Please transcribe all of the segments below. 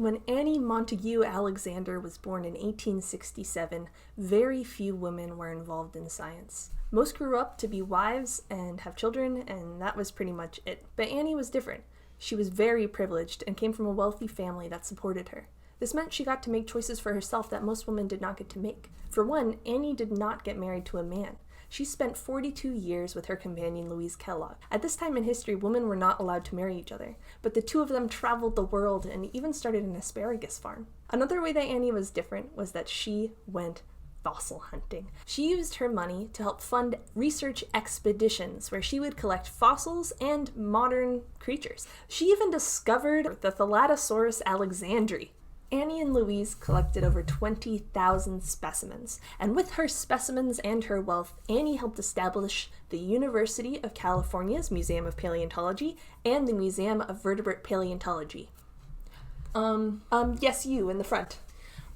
When Annie Montague Alexander was born in 1867, very few women were involved in science. Most grew up to be wives and have children, and that was pretty much it. But Annie was different. She was very privileged and came from a wealthy family that supported her. This meant she got to make choices for herself that most women did not get to make. For one, Annie did not get married to a man. She spent 42 years with her companion Louise Kellogg. At this time in history, women were not allowed to marry each other, but the two of them traveled the world and even started an asparagus farm. Another way that Annie was different was that she went fossil hunting. She used her money to help fund research expeditions where she would collect fossils and modern creatures. She even discovered the Thalattosaurus alexandri. Annie and Louise collected over 20,000 specimens, and with her specimens and her wealth, Annie helped establish the University of California's Museum of Paleontology and the Museum of Vertebrate Paleontology. Yes, you in the front.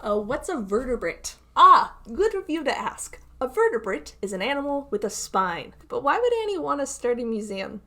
What's a vertebrate? Ah, good of you to ask. A vertebrate is an animal with a spine. But why would Annie want to start a museum?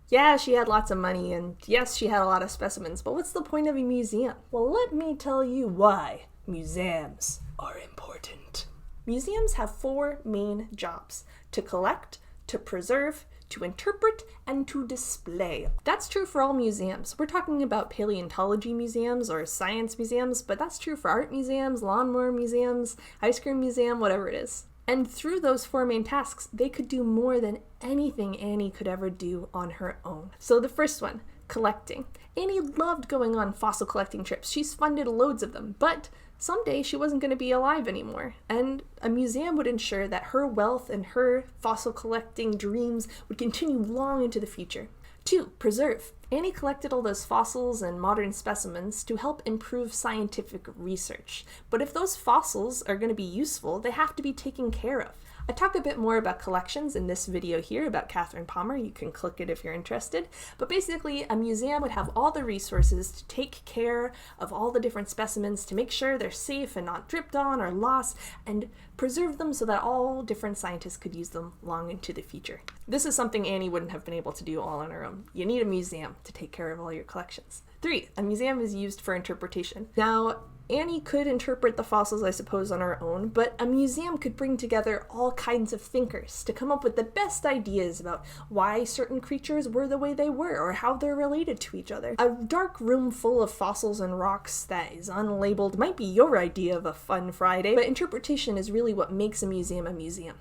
Yeah, she had lots of money, and yes, she had a lot of specimens, but what's the point of a museum? Well, let me tell you why museums are important. Museums have four main jobs: to collect, to preserve, to interpret, and to display. That's true for all museums. We're talking about paleontology museums or science museums, but that's true for art museums, lawnmower museums, ice cream museum, whatever it is. And through those four main tasks, they could do more than anything Annie could ever do on her own. So the first one, collecting. Annie loved going on fossil collecting trips. She's funded loads of them, but someday she wasn't going to be alive anymore, and a museum would ensure that her wealth and her fossil collecting dreams would continue long into the future. 2. Preserve. Annie collected all those fossils and modern specimens to help improve scientific research. But if those fossils are going to be useful, they have to be taken care of. I talk a bit more about collections in this video here about Catherine Palmer. You can click it if you're interested. But basically, a museum would have all the resources to take care of all the different specimens to make sure they're safe and not dripped on or lost, and preserve them so that all different scientists could use them long into the future. This is something Annie wouldn't have been able to do all on her own. You need a museum to take care of all your collections. 3. A museum is used for interpretation. Now, Annie could interpret the fossils, I suppose, on her own, but a museum could bring together all kinds of thinkers to come up with the best ideas about why certain creatures were the way they were or how they're related to each other. A dark room full of fossils and rocks that is unlabeled might be your idea of a fun Friday, but interpretation is really what makes a museum a museum.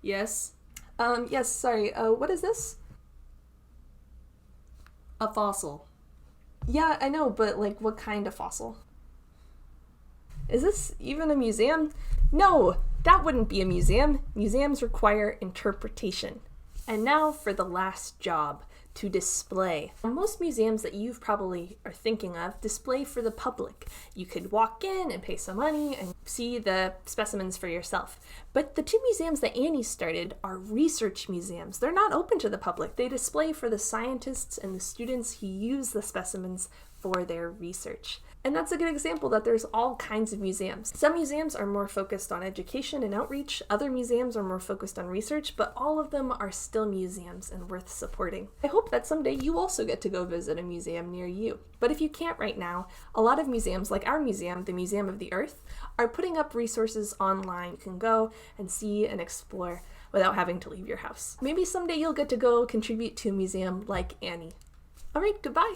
Yes? Yes, sorry, what is this? A fossil. Yeah, I know, but like, what kind of fossil? Is this even a museum? No, that wouldn't be a museum. Museums require interpretation. And now for the last job, to display. Most museums that you've probably are thinking of display for the public. You could walk in and pay some money and see the specimens for yourself. But the two museums that Annie started are research museums. They're not open to the public. They display for the scientists and the students who use the specimens for their research. And that's a good example that there's all kinds of museums. Some museums are more focused on education and outreach, other museums are more focused on research, but all of them are still museums and worth supporting. I hope that someday you also get to go visit a museum near you. But if you can't right now, a lot of museums, like our museum, the Museum of the Earth, are putting up resources online. You can go and see and explore without having to leave your house. Maybe someday you'll get to go contribute to a museum like Annie. All right, goodbye.